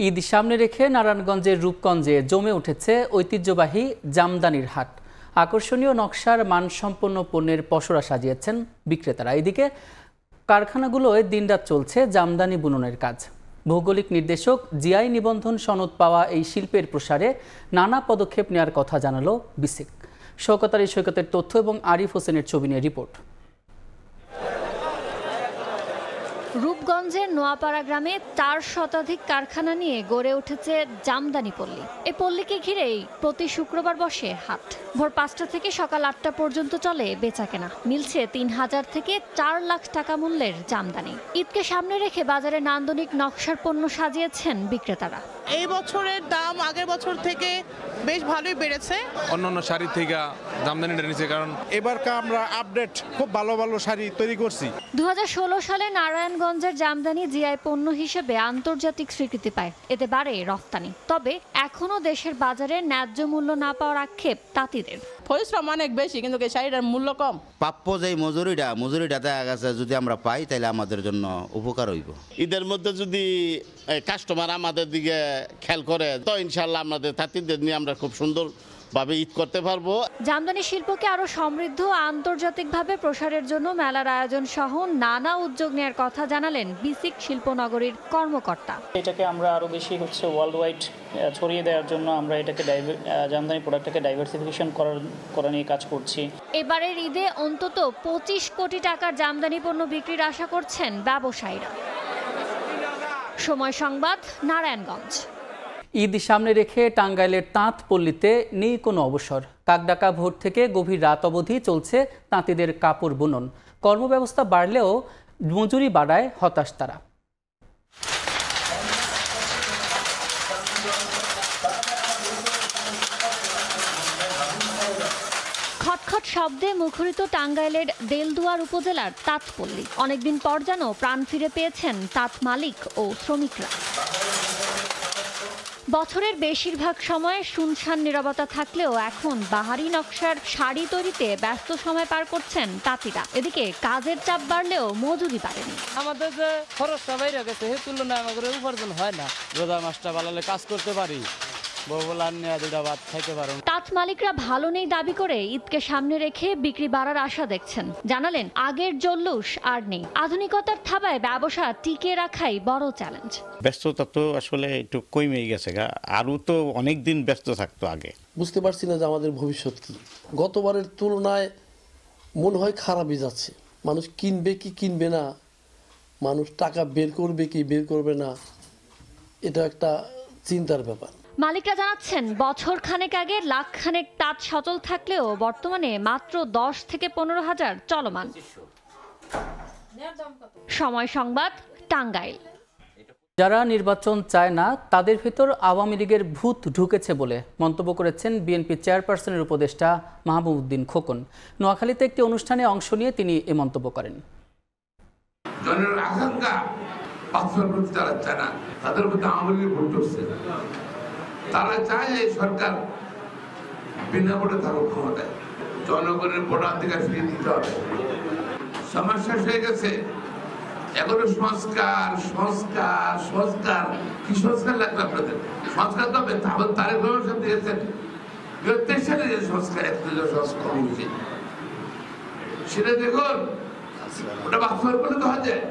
ঈদ সামনে রেখে নারায়ণগঞ্জের রূপগঞ্জে জমে উঠেছে ঐতিহ্যবাহী জামদানির হাট। আকর্ষণীয় নকশার মানসম্পন্ন পণ্যের পসরা সাজিয়েছেন বিক্রেতারা। এদিকে কারখানাগুলোয় দিনরাত চলছে জামদানি বুননের কাজ। ভৌগোলিক নির্দেশক জিআই নিবন্ধন সনদ পাওয়া এই শিল্পের প্রসারে নানা পদক্ষেপ নেওয়ার কথা জানালো বিসিক। শওকত আলী সৈকতের তথ্য এবং আরিফ হোসেনের ছবি নিয়ে রিপোর্ট। রূপগঞ্জের নোয়াপাড়া গ্রামে 4 শতাধিক কারখানা নিয়ে গড়ে উঠেছে জামদানি পল্লী। এই পল্লীকে ঘিরেই প্রতি শুক্রবার বসে হাট। ভোর 5টা থেকে সকাল 8টা পর্যন্ত চলে বেচাকেনা। মিলছে 3000 থেকে 4 লাখ টাকা মূল্যের জামদানি। ঈদকে সামনে রেখে বাজারে নান্দনিক নকশার পণ্য সাজিয়েছেন বিক্রেতারা। এই বছরের দাম আগের বছর থেকে বেশ ভালোই বেড়েছে। অন্যান্য শাড়ি থেকে জামদানিটা নিচে, কারণ এবারকার আমরা আপডেট খুব ভালো ভালো শাড়ি তৈরি করছি। 2016 সালে নারায়ণগঞ্জের জামদানি জিআই পণ্য হিসেবে আন্তর্জাতিক স্বীকৃতি পায়। এতে বাড়ে রফতানি। তবে এখনো দেশের বাজারে ন্যায্য মূল্য না পাওয়ার আক্ষেপ তাঁতিদের। পরিশ্রম অনেক বেশি, কিন্তু শাড়িটার মূল্য কম। প্রাপ্য যে মজুরিটা দেখা গেছে যদি আমরা পাই তাহলে আমাদের জন্য উপকার হইব। ঈদের মধ্যে যদি কাস্টমার আমাদের দিকে খেয়াল করে তো ইনশাল্লাহ আমাদের তাঁতিদের নিয়ে আমরা খুব সুন্দরভাবে ঈদ করতে পারবো। জামদানি শিল্পকে আরো সমৃদ্ধ আন্তর্জাতিকভাবে প্রসারের জন্য মেলার আয়োজন সহ নানা উদ্যোগ নেওয়ার কথা জানালেন বিসিক শিল্পনগরীর কর্মকর্তা। এটাকে আমরা আরো বেশি ওয়ার্ল্ড ওয়াইড ছড়িয়ে দেওয়ার জন্য আমরা এটাকে জামদানি প্রোডাক্টটাকে ডাইভার্সিফিকেশন করা নিয়ে কাজ করছি। এবারের ঈদে অন্তত 25 কোটি টাকার জামদানি পণ্য বিক্রির আশা করছেন ব্যবসায়ীরা। সময় সংবাদ, নারায়ণগঞ্জ। ঈদ সামনে রেখে টাঙ্গাইলের তাঁত পল্লীতে নেই কোনো অবসর। কাকডাকা ভোর থেকে গভীর রাত অবধি চলছে তাঁতিদের কাপড় বুনন। কর্মব্যবস্থা বাড়লেও মজুরি বাড়ায় হতাশ তারা। খটখট শব্দে মুখরিত টাঙ্গাইলের দেলদুয়ার উপজেলার তাঁতপল্লী। অনেকদিন পর যেন প্রাণ ফিরে পেয়েছেন তাঁত মালিক ও শ্রমিকরা। বছরের বেশিরভাগ সময় শুনশান নীরবতা থাকলেও এখন বাহারি নকশার শাড়ি তৈরিতে ব্যস্ত সময় পার করছেন তাঁতিরা। এদিকে কাজের চাপ বাড়লেও মজুরি বাড়েনি। আমাদের যে খরচটা বাইরে গেছে সে তুলনায় আমাদের উপার্জন হয় না। রোজা মাসটা বাড়ালে কাজ করতে পারি, তাঁত মালিকরা ভালো নেই দাবি করে ঈদকে সামনে রেখে বিক্রি বাড়ার আশা দেখছেন। জানালেন আগের জল্লুস আর নেই। আধুনিকতার থাবায় ব্যবসা টিকে রাখাই বড় চ্যালেঞ্জ। ব্যস্ততা তো আসলে একটু কমে গেছে, আরও তো অনেক দিন ব্যস্ত থাকতো আগে। বুঝতে পারছি না যে আমাদের ভবিষ্যৎ কি। গতবারের তুলনায় মনে হয় খারাপই যাচ্ছে। মানুষ কিনবে কি কিনবে না, মানুষ টাকা বের করবে কি বের করবে না, এটা একটা চিন্তার ব্যাপার। মালিকরা জানাচ্ছেন বছর খানেক আগে লাখ খানেক তাঁত সচল থাকলেও বর্তমানে মাত্র 10 থেকে 15 হাজার চলমান। সময় সংবাদ, টাঙ্গাইল। যারা নির্বাচন চায় না তাদের ভেতর আওয়ামী লীগের ভূত ঢুকেছে বলে মন্তব্য করেছেন বিএনপি চেয়ারপারসনের উপদেষ্টা মাহবুব উদ্দিন খোকন। নোয়াখালীতে একটি অনুষ্ঠানে অংশ নিয়ে তিনি এ মন্তব্য করেন। জনের আকাঙ্ক্ষা তারা চায় না, তাদের মধ্যে আওয়ামী লীগের ভূত ঢুকছে। তারা চায় যে সরকার বিনা ভোটে থাকুক ক্ষমতায়। জনগণের ভোটাধিকার ফিরিয়ে দিতে হবে। সমস্যা হয়ে গেছে। এখনো সংস্কার সংস্কার সংস্কার কি সংস্কার লাগবে আপনাদের? সংস্কার তো হবে। তারেক রহমান সাহেব দিয়েছেন 2023 সালে যে সংস্কার, সংস্কার হয়েছে সেটা দেখুন, ওটা বাস্তবায়ন করলে তো হয় যায়।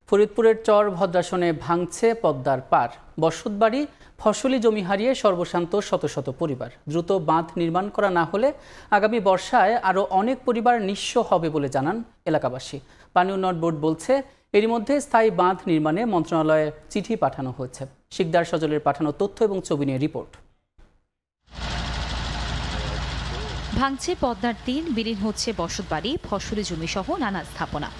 ফরিদপুরের চর ভদ্রাসনে ভাঙছে পদ্মার পার। বসতবাড়ি, ফসলি জমি হারিয়ে সর্বশান্ত শত শত পরিবার। দ্রুত বাঁধ নির্মাণ করা না হলে আগামী বর্ষায় আরও অনেক পরিবার নিঃস্ব হবে বলে জানান এলাকাবাসী। পানি উন্নয়ন বোর্ড বলছে এরই মধ্যে স্থায়ী বাঁধ নির্মাণে মন্ত্রণালয়ে চিঠি পাঠানো হয়েছে। শিকদার সজলের পাঠানো তথ্য এবং ছবি নিয়ে রিপোর্ট। ভাঙছে পদ্মার তীর, বিলীন হচ্ছে বসতবাড়ি, ফসলি জমি সহ নানা স্থাপনা।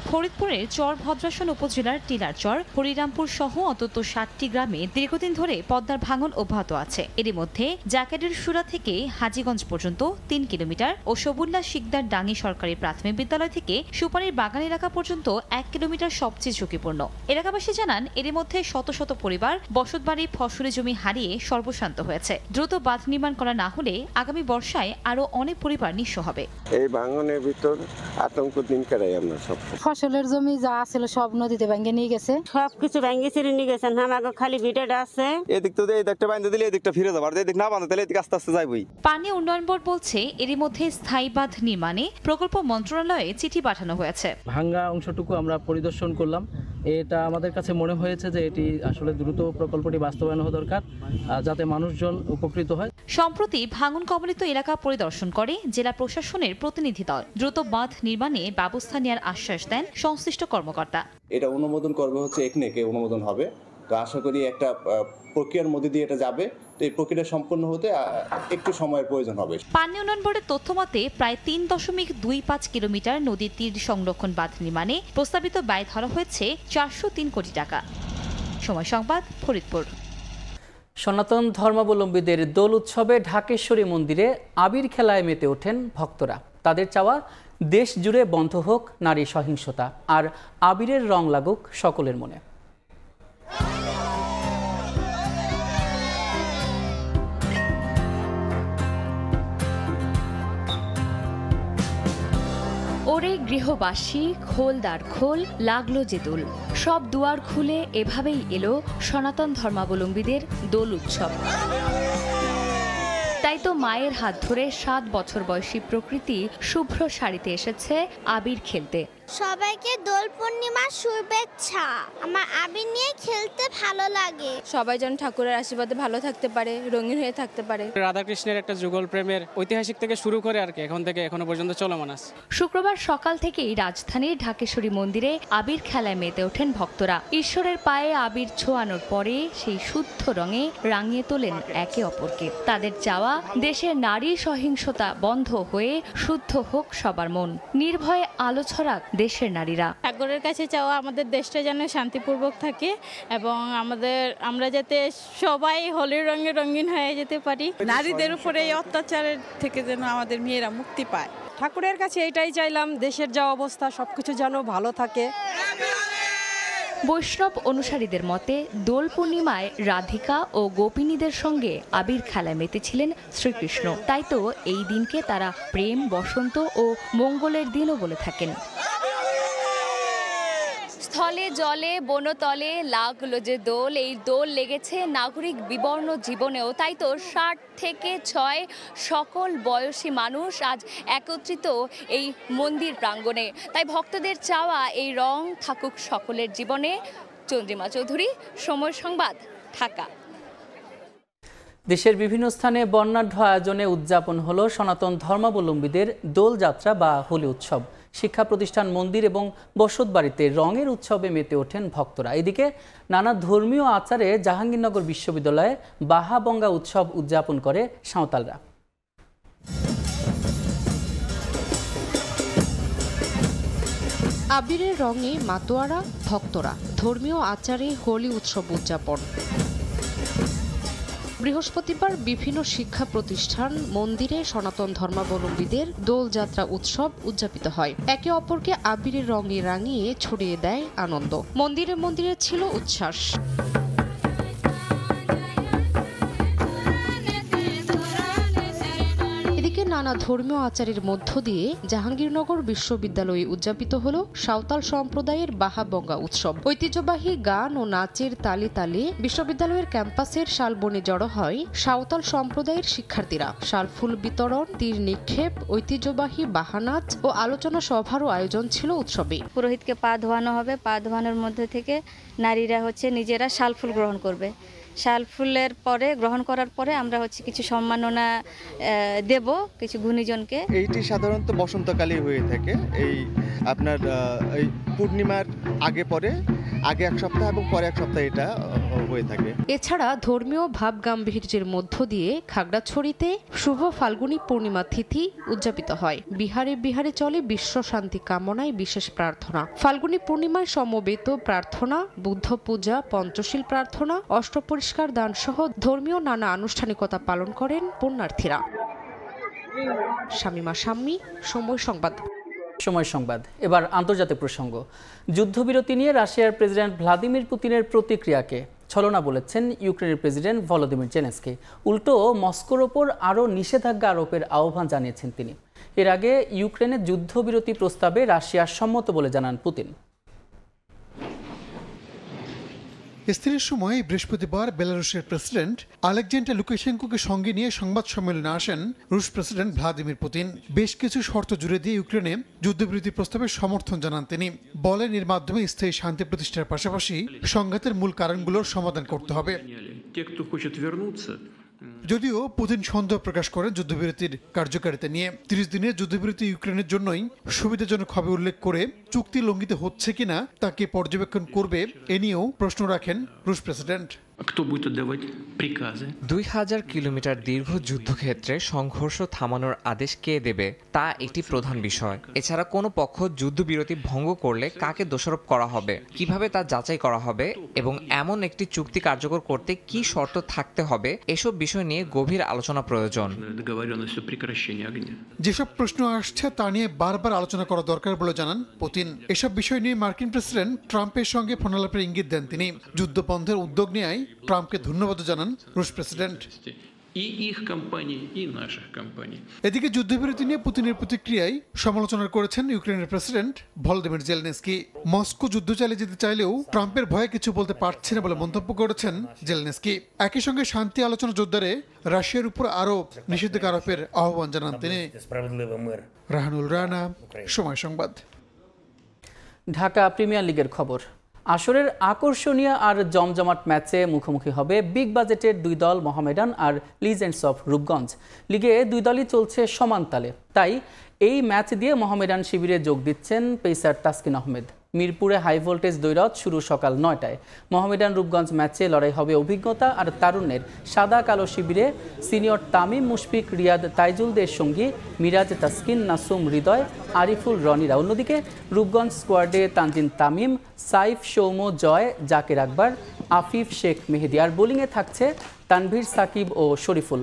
ফরিদপুরের চর ভদ্রাসন উপজেলার টিলারচর, হরিরামপুর সহ অন্তত 60টি গ্রামে দীর্ঘদিন ধরে পদ্মার ভাঙন অব্যাহত আছে। এরই মধ্যে জাকেটের সুরা থেকে হাজীগঞ্জ পর্যন্ত 3 কিলোমিটার ও সবুল্লা শিকদার ডাঙ্গি সরকারি প্রাথমিক বিদ্যালয় থেকে সুপারির বাগান এলাকা পর্যন্ত 1 কিলোমিটার সবচেয়ে ঝুঁকিপূর্ণ। এলাকাবাসী জানান এরই মধ্যে শত শত পরিবার বসতবাড়ি, ফসলি জমি হারিয়ে সর্বশান্ত হয়েছে। দ্রুত বাঁধ নির্মাণ করা না হলে আগামী বর্ষায় আরো অনেক পরিবার নিঃস্ব হবে। এই ভাঙনের ভিতর আতঙ্ক দিন কাটাই আমরা সব। ফসলের জমি যা ছিল সব নদীতে ভেঙে নিয়ে গেছে, সবকিছু ভেঙে ছিঁড়ে নিয়ে গেছেন। আমাকে খালি ভিটাটা আছে। এদিক তো এই দিকটা বাঁধতে দিলে এদিকটা ফিরে যাবার, এদিক না বাঁধতে দিলে এদিকে আস্তে আস্তে যাইবই। পানি উন্নয়ন বোর্ড বলছে এরই মধ্যে স্থায়ী বাঁধ নির্মাণে প্রকল্প মন্ত্রণালয়ে চিঠি পাঠানো হয়েছে। ভাঙ্গা অংশটুকু আমরা পরিদর্শন করলাম, এটা আমাদের কাছে মনে হয়েছে যে এটি আসলে দ্রুত প্রকল্পটি বাস্তবায়ন হওয়া দরকার যাতে মানুষজন উপকৃত হয়। সম্প্রতি ভাঙন কবলিত এলাকা পরিদর্শন করে জেলা প্রশাসনের প্রতিনিধি দল। দ্রুত বাঁধ নির্মাণে ব্যবস্থা নেওয়ার আশ্বাস দেন সংশ্লিষ্ট কর্মকর্তা। এটা অনুমোদন করবে হচ্ছে একনেকে অনুমোদন হবে, তো আশা করি একটা প্রক্রিয়ার মধ্যে দিয়ে এটা যাবে। তো এই প্রক্রিয়া সম্পন্ন হতে একটু সময়ের প্রয়োজন হবে। পানি উন্নয়ন বোর্ডের তথ্য মতে প্রায় ৩.25 কিলোমিটার নদীর তীর সংরক্ষণ বাঁধ নির্মাণে প্রস্তাবিত ব্যয় ধরা হয়েছে 403 কোটি টাকা। সময় সংবাদ, ফরিদপুর। সনাতন ধর্মাবলম্বীদের দোল উৎসবে ঢাকেশ্বরী মন্দিরে আবির খেলায় মেতে ওঠেন ভক্তরা। তাদের চাওয়া দেশ জুড়ে বন্ধ হোক নারী সহিংসতা, আর আবিরের রং লাগুক সকলের মনে। ওরে গৃহবাসী খোলদার খোল, লাগলো যে দোল। সব দুয়ার খুলে এভাবেই এলো সনাতন ধর্মাবলম্বীদের দোল উৎসব। তাই তো মায়ের হাত ধরে 7 বছর বয়সী প্রকৃতি শুভ্র শাড়িতে এসেছে আবির খেলতে। সবাইকে দোল পূর্ণিমার শুভেচ্ছা। আমার আবির নিয়ে খেলতে ভালো লাগে। সবাই যেন ঠাকুরের আশীর্বাদে ভালো থাকতে পারে, রঙিন হয়ে থাকতে পারে। রাধাকৃষ্ণের একটা যুগল প্রেমের ঐতিহাসিক থেকে শুরু করে আর কি এখন থেকে এখনো পর্যন্ত চলমান আছে। শুক্রবার সকাল থেকেই রাজধানীর ঢাকেশ্বরী মন্দিরে আবির খেলায় মেতে ওঠেন ভক্তরা। ঈশ্বরের পায়ে আবির ছোঁয়ানোর পরে সেই শুদ্ধ রঙে রাঙিয়ে তোলেন একে অপরকে। তাদের চাওয়া দেশের নারী সহিংসতা বন্ধ হয়ে শুদ্ধ হোক সবার মন, নির্ভয়ে আলো ছড়াক দেশের নারীরা। ঠাকুরের কাছে চাওয়া আমাদের দেশটা যেন শান্তিপূর্বক থাকে এবং আমরা যাতে সবাই হোলির রঙে রঙিন হয়ে যেতে পারি। নারীদের উপরে এই অত্যাচারের থেকে যেন আমাদের মেয়েরা মুক্তি পায়। ঠাকুরের কাছে এটাই চাইলাম, দেশের যা অবস্থা সবকিছু যেন ভালো থাকে। বৈষ্ণব অনুসারীদের মতে দোল পূর্ণিমায় রাধিকা ও গোপিনীদের সঙ্গে আবির খেলায় মেতেছিলেন শ্রীকৃষ্ণ। তাই তো এই দিনকে তারা প্রেম, বসন্ত ও মঙ্গলের দিনও বলে থাকেন। স্থলে জলে বনতলে লাগলো যে দোল, এই দোল লেগেছে নাগরিক বিবর্ণ জীবনেও। তাই তো 60 থেকে 6 সকল বয়সী মানুষ আজ একত্রিত এই মন্দির প্রাঙ্গণে। তাই ভক্তদের চাওয়া এই রং থাকুক সকলের জীবনে। চন্দ্রিমা চৌধুরী, সময় সংবাদ, ঢাকা। দেশের বিভিন্ন স্থানে বর্ণাঢ্য আয়োজনে উদযাপন হলো সনাতন ধর্মাবলম্বীদের দোলযাত্রা বা হোলি উৎসব। শিক্ষা প্রতিষ্ঠান, মন্দির এবং বসতবাড়িতে রঙের উৎসবে মেতে ওঠেন ভক্তরা। এদিকে নানা ধর্মীয় আচারে জাহাঙ্গীরনগর বিশ্ববিদ্যালয়ে বাহাবঙ্গা উৎসব উদযাপন করে সাঁওতালরা। আবিরের রঙে মাতোয়ারা ভক্তরা, ধর্মীয় আচারে হোলি উৎসব উদযাপন। বৃহস্পতিবার বিভিন্ন শিক্ষা প্রতিষ্ঠান, মন্দিরে সনাতন ধর্মাবলম্বীদের দোলযাত্রা উৎসব উদযাপিত হয়। একে অপরকে আবিরের রঙে রাঙিয়ে ছড়িয়ে দেয় আনন্দ। মন্দিরে মন্দিরে ছিল উচ্ছ্বাস। নানা ধর্মীয় আচারের মধ্য দিয়ে জাহাঙ্গীরনগর বিশ্ববিদ্যালয়ে উদযাপিত হল সাঁওতাল সম্প্রদায়ের বাহাবঙ্গা উৎসব। ঐতিহ্যবাহী গান ও নাচের তালে তালে বিশ্ববিদ্যালয়ের ক্যাম্পাসের শালবনে জড়ো হয় সাঁওতাল সম্প্রদায়ের শিক্ষার্থীরা। শালফুল বিতরণ, তীর নিক্ষেপ, ঐতিহ্যবাহী বাহানাচ ও আলোচনা সভারও আয়োজন ছিল উৎসবে। পুরোহিতকে পা ধোয়ানো হবে, পা ধোয়ানোর মধ্যে থেকে নারীরা নিজেরা শালফুল গ্রহণ করবে। শালফুলের পরে গ্রহণ করার পরে আমরা কিছু সম্মাননা দেব কিছু গুণীজনকে। এইটি সাধারণত বসন্তকালে হয়ে থাকে। এই আপনার এই পূর্ণিমার আগে পরে, আগে এক সপ্তাহ এবং পরে এক সপ্তাহ এটা হয়ে থাকে। এছাড়া ধর্মীয় ভাব গাম্ভীর্যের মধ্য দিয়ে খাগড়াছড়িতে শুভ ফাল্গুনী পূর্ণিমা তিথি উদযাপিত হয়। বিহারে বিহারে চলে বিশ্ব শান্তি কামনায় বিশেষ প্রার্থনা। ফাল্গুনী পূর্ণিমায় সমবেত প্রার্থনা, বুদ্ধ পূজা, পঞ্চশীল প্রার্থনা, অষ্টপরিষ্কার দান সহ ধর্মীয় নানা আনুষ্ঠানিকতা পালন করেন পুণ্যার্থীরা। শামিমা শাম্মী, সময় সংবাদ। সময় সংবাদ। এবার আন্তর্জাতিক প্রসঙ্গ। যুদ্ধবিরতি নিয়ে রাশিয়ার প্রেসিডেন্ট ভ্লাদিমির পুতিনের প্রতিক্রিয়াকে ছলনা বলেছেন ইউক্রেনের প্রেসিডেন্ট ভলোদিমির জেলেনস্কি। উল্টো মস্কোর ওপর আরও নিষেধাজ্ঞা আরোপের আহ্বান জানিয়েছেন তিনি। এর আগে ইউক্রেনের যুদ্ধবিরতি প্রস্তাবে রাশিয়া সম্মত বলে জানান পুতিন। স্থিরের সময় বৃহস্পতিবার বেলারুশের প্রেসিডেন্ট আলেকজান্ডার লুকাশেঙ্কোকে সঙ্গে নিয়ে সংবাদ সম্মেলনে আসেন রুশ প্রেসিডেন্ট ভ্লাদিমির পুতিন। বেশ কিছু শর্ত জুড়ে দিয়ে ইউক্রেনে যুদ্ধবিরতি প্রস্তাবে সমর্থন জানান তিনি। বলেন এর মাধ্যমে স্থায়ী শান্তি প্রতিষ্ঠার পাশাপাশি সংঘাতের মূল কারণগুলোর সমাধান করতে হবে। যদিও পুতিন সন্দেহ প্রকাশ করেন যুদ্ধবিরতির কার্যকারিতা নিয়ে। 30 দিনের যুদ্ধবিরতি ইউক্রেনের জন্যই সুবিধাজনক হবে উল্লেখ করে চুক্তি লঙ্ঘিত হচ্ছে কিনা তাকে পর্যবেক্ষণ করবে এ নিয়েও প্রশ্ন রাখেন রুশ প্রেসিডেন্ট। 2000 কিলোমিটার দীর্ঘ যুদ্ধক্ষেত্রে সংঘর্ষ থামানোর আদেশ কে দেবে তা একটি প্রধান বিষয়। এছাড়া কোনো পক্ষ যুদ্ধবিরতি ভঙ্গ করলে কাকে দোষারোপ করা হবে, কিভাবে তা যাচাই করা হবে এবং এমন একটি চুক্তি কার্যকর করতে কি শর্ত থাকতে হবে, এসব বিষয় নিয়ে গভীর আলোচনা প্রয়োজন। যেসব প্রশ্ন আসছে তা নিয়ে বারবার আলোচনা করা দরকার বলে জানান পুতিন। এসব বিষয় নিয়ে মার্কিন প্রেসিডেন্ট ট্রাম্পের সঙ্গে ফোনালাপের ইঙ্গিত দেন তিনি। যুদ্ধ বন্ধের উদ্যোগ নেয় ট্রাম্পকে ধন্যবাদ জানান রুশ প্রেসিডেন্ট। এদিকে যুদ্ধবিরতি নিয়ে পুতিনের প্রতিক্রিয়ায় সমালোচনা করেছেন ইউক্রেনের প্রেসিডেন্ট ভলোদিমির জেলেনস্কি। মস্কো যুদ্ধ চালিয়ে যেতে চাইলেও ট্রাম্পের ভয়ে কিছু বলতে পারছে না বলে মন্তব্য করেছেন জেলেনস্কি। একই সঙ্গে শান্তি আলোচনা জোরদারে রাশিয়ার উপর আরও নিষেধাজ্ঞা আরোপের আহ্বান জানান তিনি। রাহানুল রানা, সময় সংবাদ। ঢাকা প্রিমিয়ার লিগের খবর। আসরের আকর্ষণীয় আর জমজমাট ম্যাচে মুখোমুখি হবে বিগ বাজেটের দুই দল মোহামেডান আর লিজেন্ডস অফ রূপগঞ্জ। লিগে দুই দলই চলছে সমান তালে, তাই এই ম্যাচ দিয়ে মোহামেডান শিবিরে যোগ দিচ্ছেন পেসার তাসকিন আহমেদ। মিরপুরে হাই ভোল্টেজ দ্বৈরথ শুরু সকাল 9টায়। মোহামেডান রূপগঞ্জ ম্যাচে লড়াই হবে অভিজ্ঞতা আর তারুণ্যের। সাদা কালো শিবিরে সিনিয়র তামিম, মুশফিক, রিয়াদ, তাইজুলদের সঙ্গী মিরাজ, তাসকিন, নাসুম, হৃদয়, আরিফুল, রনিরা। অন্যদিকে রূপগঞ্জ স্কোয়াডে তানজিন তামিম, সাইফ, সৌম, জয়, জাকের আকবর, আফিফ, শেখ মেহেদি। আর বোলিংয়ে থাকছে তানভীর, সাকিব ও শরীফুল।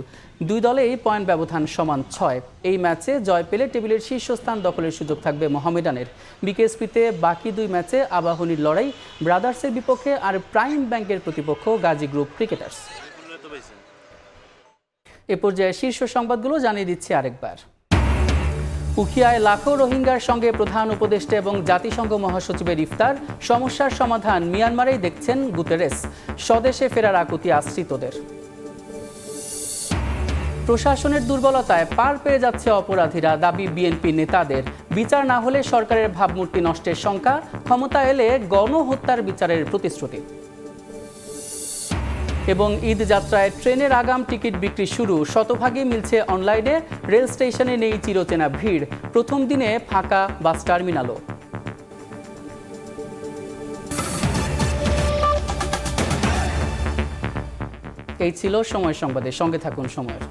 দুই দলেই পয়েন্ট ব্যবধান সমান 6। এই ম্যাচে জয় পেলে টেবিলের শীর্ষস্থান দখলের সুযোগ থাকবে মোহামেডানের। বিকেএসপিতে বাকি দুই ম্যাচে আবাহনীর লড়াই ব্রাদার্সের বিপক্ষে আর প্রাইম ব্যাংকের প্রতিপক্ষ গাজী গ্রুপ ক্রিকেটার্স। এ পর্যায়ে শীর্ষ সংবাদগুলো জানিয়ে দিচ্ছে আরেকবার। উখিয়ায় লাখো রোহিঙ্গার সঙ্গে প্রধান উপদেষ্টা এবং জাতিসংঘ মহাসচিবের ইফতার। সমস্যার সমাধান মিয়ানমারেই দেখছেন গুতেরেস। স্বদেশে ফেরার আকুতি আশ্রিতদের। প্রশাসনের দুর্বলতায় পার পেয়ে যাচ্ছে অপরাধীরা, দাবি বিএনপি নেতাদের। বিচার না হলে সরকারের ভাবমূর্তি নষ্টের শঙ্কা, ক্ষমতা এলে গণহত্যার বিচারের প্রতিশ্রুতি। এবং ঈদ যাত্রায় ট্রেনের আগাম টিকিট বিক্রি শুরু, শতভাগই মিলছে অনলাইনে। রেল স্টেশনে নেই চিরচেনা ভিড়, প্রথম দিনে ফাঁকা বাস টার্মিনালও। এই ছিল সময় সংবাদের, সঙ্গে থাকুন সময়ের।